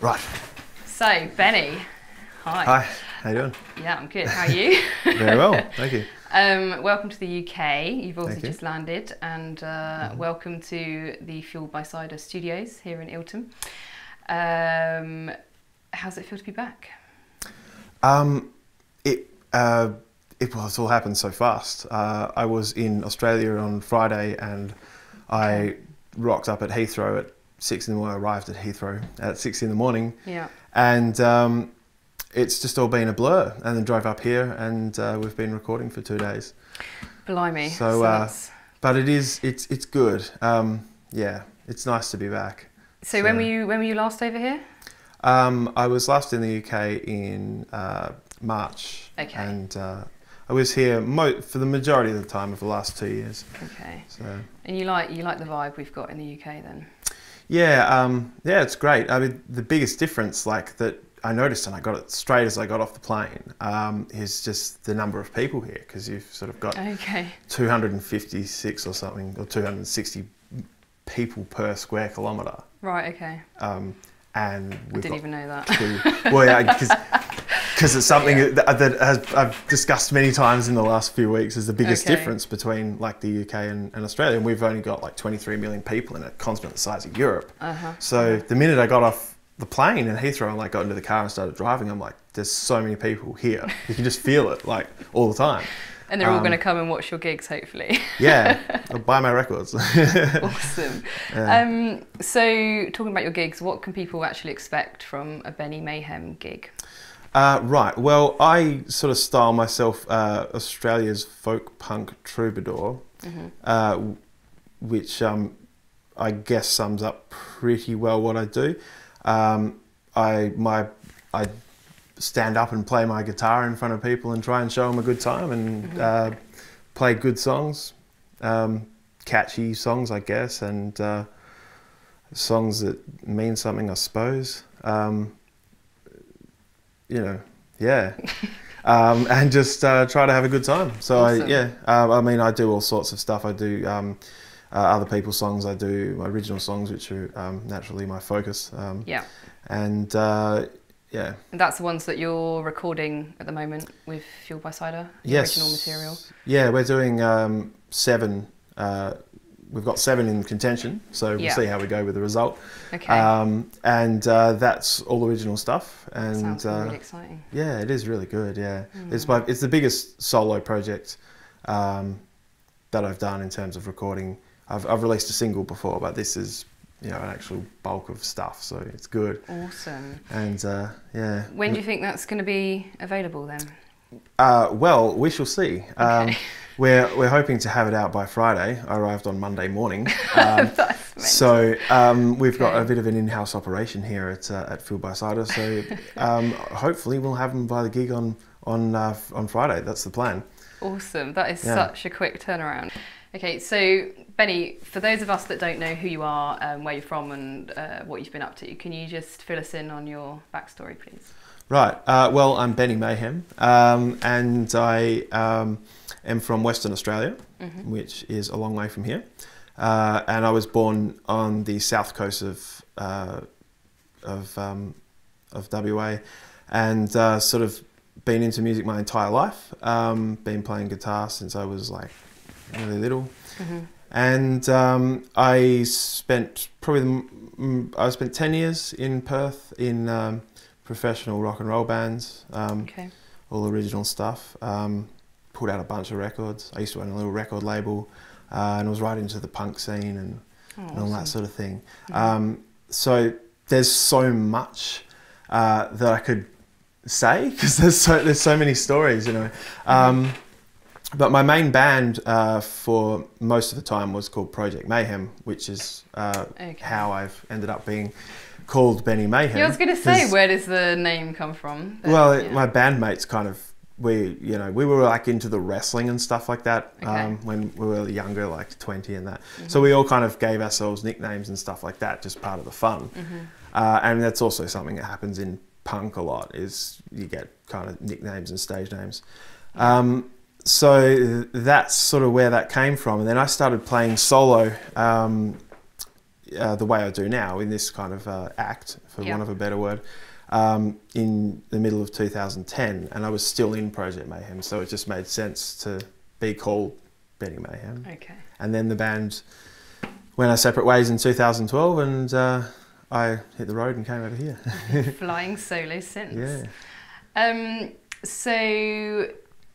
Right. So, Benny, hi. Hi, how you doing? Yeah, I'm good. How are you? Very well, thank you. Welcome to the UK. You've also Thank you. just landed, and welcome to the Fuelled by Cider Studios here in Ilton. How's it feel to be back? It all happened so fast. I was in Australia on Friday and I rocked up at Heathrow at 6 in the morning. I arrived at Heathrow at 6 in the morning. Yeah. And it's just all been a blur. And then drove up here and we've been recording for 2 days. Blimey. So but it's good. Yeah, it's nice to be back. So when were you last over here? I was last in the UK in March. Okay. And I was here for the majority of the time of the last 2 years. Okay. So. And you like the vibe we've got in the UK then? Yeah, yeah, it's great. I mean, the biggest difference, like that I noticed, and I got it straight as I got off the plane, is just the number of people here, because you've sort of got 256 or something, or 260 people per square kilometre. Right. Okay. And I didn't even know that. Well, yeah, because it's something that I've discussed many times in the last few weeks is the biggest difference between like the UK and Australia. And we've only got like 23 million people in a continent the size of Europe. So the minute I got off the plane in Heathrow and like got into the car and started driving, I'm like, there's so many people here. You can just feel it like all the time. And they're all going to come and watch your gigs, hopefully. Yeah, they'll buy my records. Awesome. Yeah. So, talking about your gigs, what can people actually expect from a Benny Mayhem gig? Right, well, I sort of style myself Australia's folk punk troubadour, which I guess sums up pretty well what I do. I stand up and play my guitar in front of people and try and show them a good time and play good songs, catchy songs, I guess, and songs that mean something, I suppose. You know, yeah, and just try to have a good time. So Awesome. I mean, I do all sorts of stuff. I do other people's songs. I do my original songs, which are naturally my focus. Yeah. And yeah. And that's the ones that you're recording at the moment with Fuelled by Cider, the original material? Yeah, we're doing 7. We've got 7 in contention, so we'll see how we go with the result. Okay. And that's all original stuff. And sounds really exciting. Yeah, it is really good. Yeah, it's the biggest solo project that I've done in terms of recording. I've released a single before, but this is, you know, an actual bulk of stuff, so it's good. Awesome. And yeah. When do you think that's going to be available then? Well, we shall see. Okay. We're hoping to have it out by Friday. I arrived on Monday morning. So we've got a bit of an in-house operation here at Fuelled by Cider. So hopefully we'll have them by the gig on Friday. That's the plan. Awesome. That is such a quick turnaround. Okay, so Benny, for those of us that don't know who you are, where you're from and what you've been up to, can you just fill us in on your backstory, please? Right. Well, I'm Benny Mayhem, and I am from Western Australia, which is a long way from here. And I was born on the south coast of WA, and sort of been into music my entire life. Been playing guitar since I was like really little, and I spent 10 years in Perth in professional rock and roll bands, all original stuff. Put out a bunch of records. I used to run a little record label, and I was right into the punk scene and all that sort of thing. So there's so much that I could say, because there's so many stories, you know. But my main band for most of the time was called Project Mayhem, which is how I've ended up being called Benny Mayhem. Yeah, I was going to say, where does the name come from? But, well, my bandmates kind of, we were like into the wrestling and stuff like that when we were younger, like 20 and that. So we all kind of gave ourselves nicknames and stuff like that, just part of the fun. And that's also something that happens in punk a lot, is you get kind of nicknames and stage names. So that's sort of where that came from. And then I started playing solo the way I do now in this kind of act, for want of a better word, in the middle of 2010, and I was still in Project Mayhem, so it just made sense to be called Benny Mayhem. Okay. And then the band went our separate ways in 2012, and I hit the road and came over here. Flying solo since. Yeah. So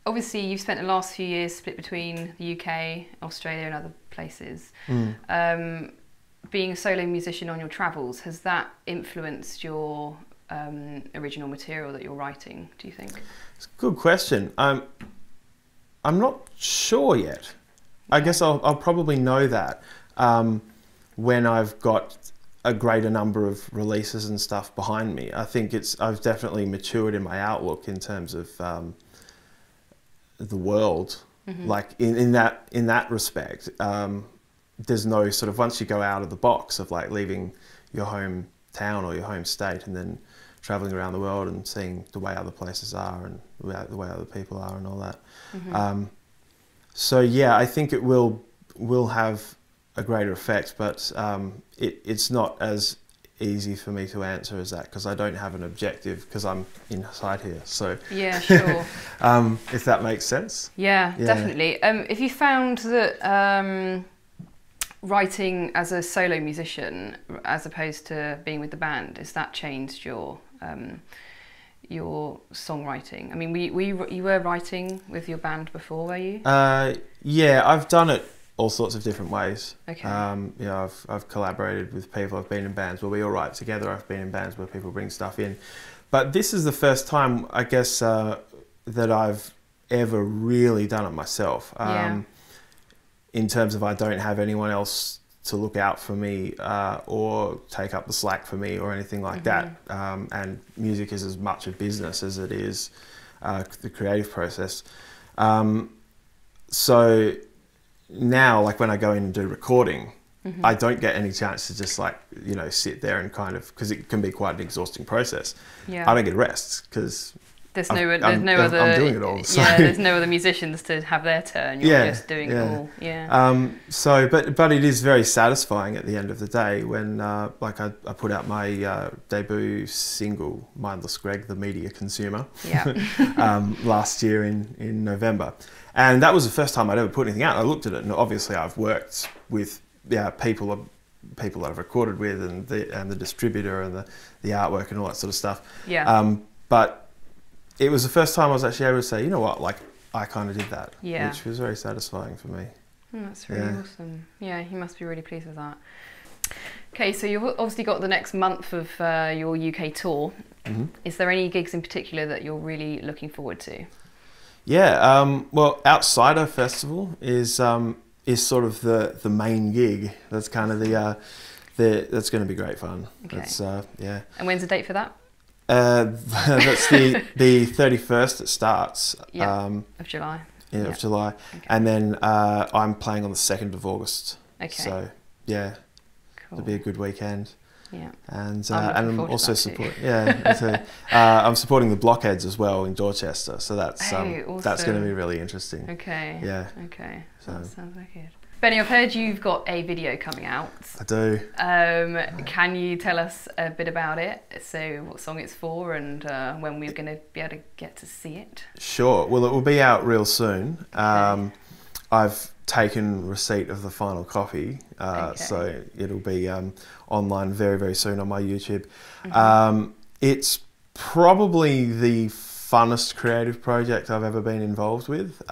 obviously you've spent the last few years split between the UK, Australia and other places. Being a solo musician on your travels, has that influenced your original material that you're writing, do you think? It's a good question. I'm not sure yet. I guess I'll probably know that when I've got a greater number of releases and stuff behind me. I think I've definitely matured in my outlook in terms of the world. Like in that respect, there's no sort of, once you go out of the box of like leaving your hometown or your home state and then traveling around the world and seeing the way other places are and the way other people are and all that. So yeah, I think it will have a greater effect, but it's not as easy for me to answer as that, because I don't have an objective, because I'm inside here. So yeah, sure. If that makes sense. Yeah, definitely. If you found that writing as a solo musician as opposed to being with the band, has that changed your songwriting? I mean, you were writing with your band before, were you? Yeah, I've done it all sorts of different ways. Okay. You know, I've collaborated with people. I've been in bands where we all write together. I've been in bands where people bring stuff in. But this is the first time, I guess, that I've ever really done it myself. In terms of, I don't have anyone else to look out for me or take up the slack for me or anything like that. And music is as much a business as it is the creative process. So now, like when I go in and do recording, I don't get any chance to just like, you know, sit there and kind of, because it can be quite an exhausting process. I don't get rest because I'm doing it all. So. Yeah, there's no other musicians to have their turn. You're just doing it all. Yeah. So, but it is very satisfying at the end of the day when, like, I put out my debut single, Mindless Greg, the Media Consumer, last year in November, and that was the first time I'd ever put anything out. I looked at it, and obviously I've worked with people that I've recorded with, and the distributor and the artwork and all that sort of stuff. But it was the first time I was actually able to say, you know what, like, I kind of did that, which was very satisfying for me. That's really awesome. Yeah, you must be really pleased with that. Okay, so you've obviously got the next month of your UK tour. Is there any gigs in particular that you're really looking forward to? Yeah, well, Outsider Festival is sort of the main gig. That's kind of that's going to be great fun. Okay. That's, And when's the date for that? That's the 31st it starts. Of July. Yeah, of July. Okay. And then I'm playing on the 2nd of August. Okay. So, yeah, it'll be a good weekend. Yeah. And I'm also I'm supporting the Blockheads as well in Dorchester. So that's going to be really interesting. Okay. Yeah. Okay. So that sounds very good. Benny, I've heard you've got a video coming out. I do. Can you tell us a bit about it? So what song it's for and when we're going to be able to get to see it? Sure. Well, it will be out real soon. I've taken receipt of the final copy, so it'll be online very, very soon on my YouTube. It's probably the funnest creative project I've ever been involved with.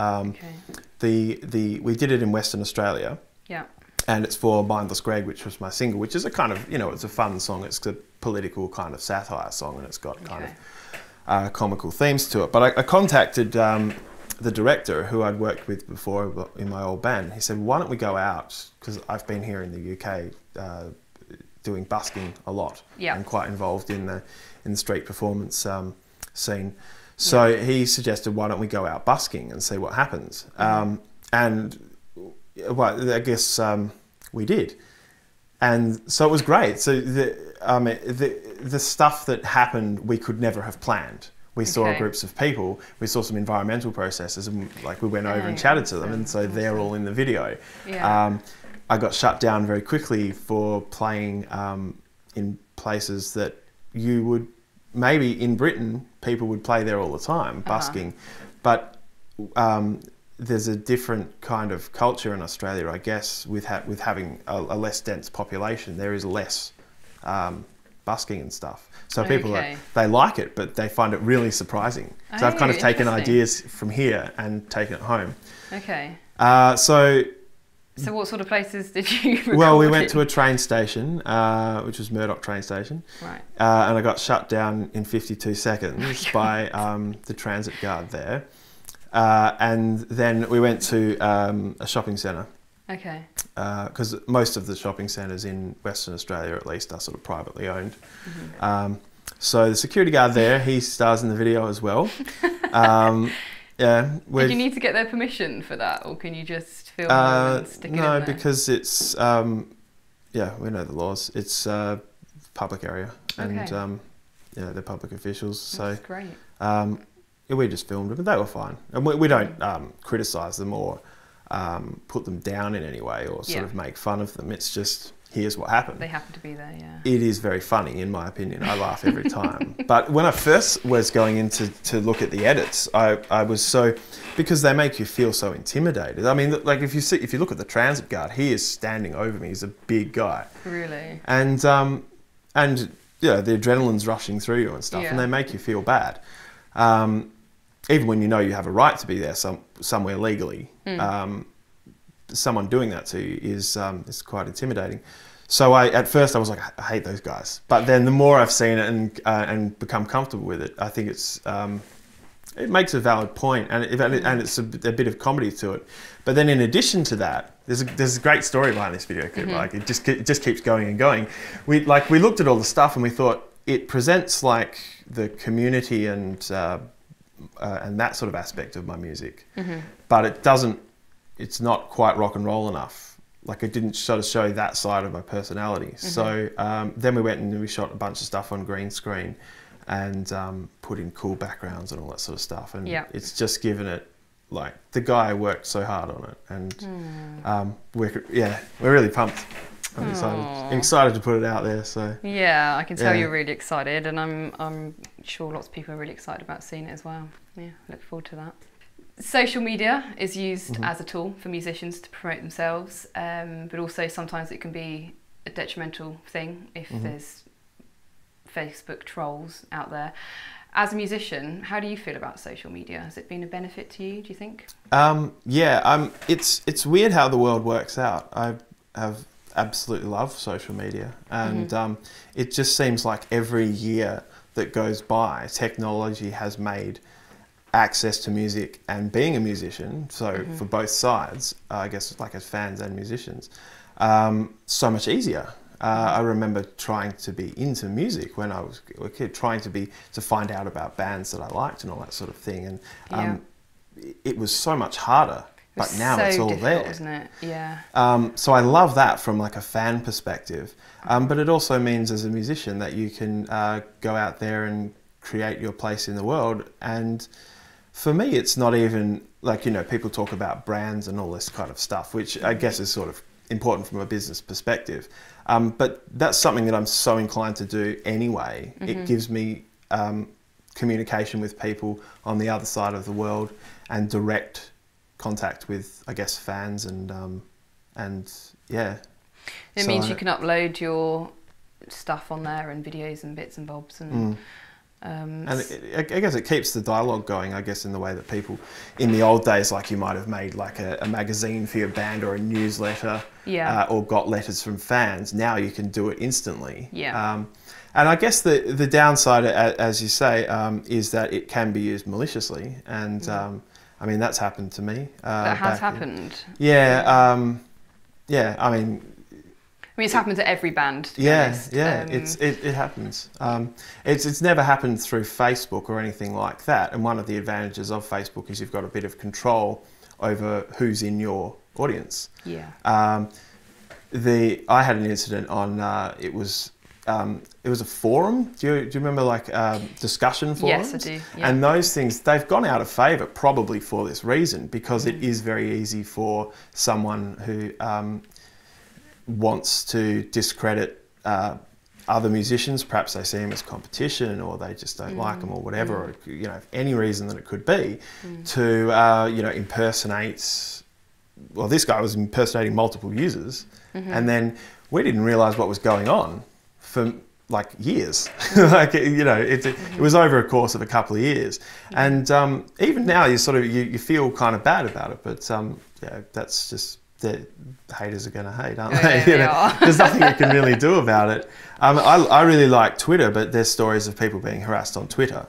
We did it in Western Australia. Yeah. And it's for Mindless Greg, which was my single, which is a kind of, it's a fun song. It's a political kind of satire song, and it's got kind of comical themes to it. But I contacted the director who I'd worked with before in my old band. He said, why don't we go out? Because I've been here in the UK doing busking a lot and quite involved in the street performance scene. So he suggested, why don't we go out busking and see what happens? And well, I guess we did. And so it was great. So the stuff that happened, we could never have planned. We saw groups of people, we saw some environmental processes, and like we went over and chatted to them, and so they're all in the video. I got shut down very quickly for playing in places that you would, maybe in Britain, people would play there all the time, busking. But there's a different kind of culture in Australia, I guess, with having a less dense population. There is less busking and stuff. So people, they like it, but they find it really surprising. So I've kind of taken ideas from here and taken it home. Okay. So what sort of places did you record? Well, we went to a train station, which was Murdoch train station. Right. And I got shut down in 52 seconds by the transit guard there. And then we went to a shopping centre. Okay. Because most of the shopping centres in Western Australia, at least, are sort of privately owned. So the security guard there, he stars in the video as well. Yeah. Did you need to get their permission for that, or can you just film and stick it in there? No, because it's yeah, we know the laws. It's public area, and yeah, they're public officials. That's so great. Yeah, we just filmed them, but they were fine. And we don't criticise them or put them down in any way or sort of make fun of them. It's just, here's what happened. They happen to be there, yeah. It is very funny, in my opinion. I laugh every time. But when I first was going in to look at the edits, I was so, because they make you feel so intimidated. I mean, like if you look at the transit guard, he is standing over me. He's a big guy. Really? And yeah, the adrenaline's rushing through you and stuff, and they make you feel bad. Even when you know you have a right to be there somewhere legally. Someone doing that to you is quite intimidating. So at first I was like, I hate those guys. But then the more I've seen it and become comfortable with it, I think it makes a valid point, and it's a bit of comedy to it. But then in addition to that, there's a great story behind this video clip. Like it just keeps going and going. We looked at all the stuff and we thought it presents like the community and that sort of aspect of my music, but it doesn't. It's not quite rock and roll enough. Like it didn't sort of show that side of my personality. So then we went and we shot a bunch of stuff on green screen and put in cool backgrounds and all that sort of stuff. And it's just given it, like, the guy worked so hard on it. And we're really pumped. I'm excited to put it out there. So yeah, I can tell you're really excited, and I'm sure lots of people are really excited about seeing it as well. Yeah, look forward to that. Social media is used as a tool for musicians to promote themselves, but also sometimes it can be a detrimental thing if there's Facebook trolls out there. As a musician, how do you feel about social media? Has it been a benefit to you, do you think? Yeah, it's weird how the world works out. I have absolutely love social media, and it just seems like every year that goes by, technology has made access to music and being a musician, so for both sides, I guess, like as fans and musicians, so much easier. I remember trying to be into music when I was a kid, trying to find out about bands that I liked and all that sort of thing, and it was so much harder. But now it's all there, isn't it? Yeah. So I love that from like a fan perspective, but it also means as a musician that you can go out there and create your place in the world. And for me, it's not even like, you know, people talk about brands and all this kind of stuff, which I guess is sort of important from a business perspective. But that's something that I'm so inclined to do anyway. It gives me communication with people on the other side of the world and direct contact with, I guess, fans and yeah. It means you can upload your stuff on there and videos and bits and bobs and and I guess it keeps the dialogue going, I guess, in the way that people in the old days, like you might have made like a magazine for your band or a newsletter, or got letters from fans. Now you can do it instantly. And I guess the downside, as you say, is that it can be used maliciously, and I mean, that's happened to me. That has happened. Yeah, yeah. I mean, it's happened to every band. To be honest. It happens. It's never happened through Facebook or anything like that. And one of the advantages of Facebook is you've got a bit of control over who's in your audience. Yeah. I had an incident on. It was a forum. Do you remember, like, discussion forums? Yes, I do. Yeah. And those things, they've gone out of favour probably for this reason, because it is very easy for someone who wants to discredit other musicians. Perhaps they see them as competition, or they just don't like them, or whatever, or, you know, any reason that it could be, to you know, impersonate. Well, this guy was impersonating multiple users, and then we didn't realise what was going on for like years. Like, you know, it was over a course of a couple of years, and even now you sort of you feel kind of bad about it, but yeah, that's just. The haters are going to hate, aren't they? You know, there's nothing you can really do about it. I really like Twitter, but there's stories of people being harassed on Twitter.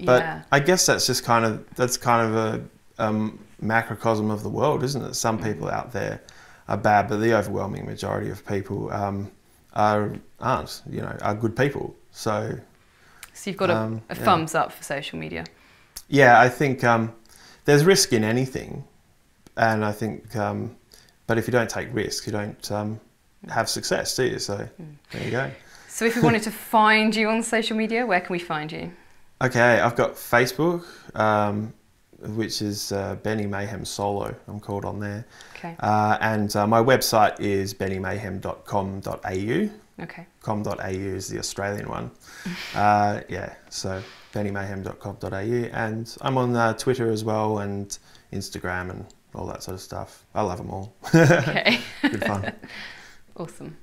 But I guess that's just kind of a macrocosm of the world, isn't it? Some people out there are bad, but the overwhelming majority of people aren't. You know, are good people. So you've got a thumbs up for social media. Yeah, I think there's risk in anything, and I think. But if you don't take risks, you don't have success, do you? So there you go. So if we wanted to find you on social media, where can we find you? Okay, I've got Facebook, which is Benny Mayhem Solo. I'm called on there. Okay. And my website is bennymayhem.com.au. Okay. .com.au is the Australian one. Yeah, so bennymayhem.com.au. And I'm on Twitter as well, and Instagram, and all that sort of stuff. I love them all. Okay. Good fun. Awesome.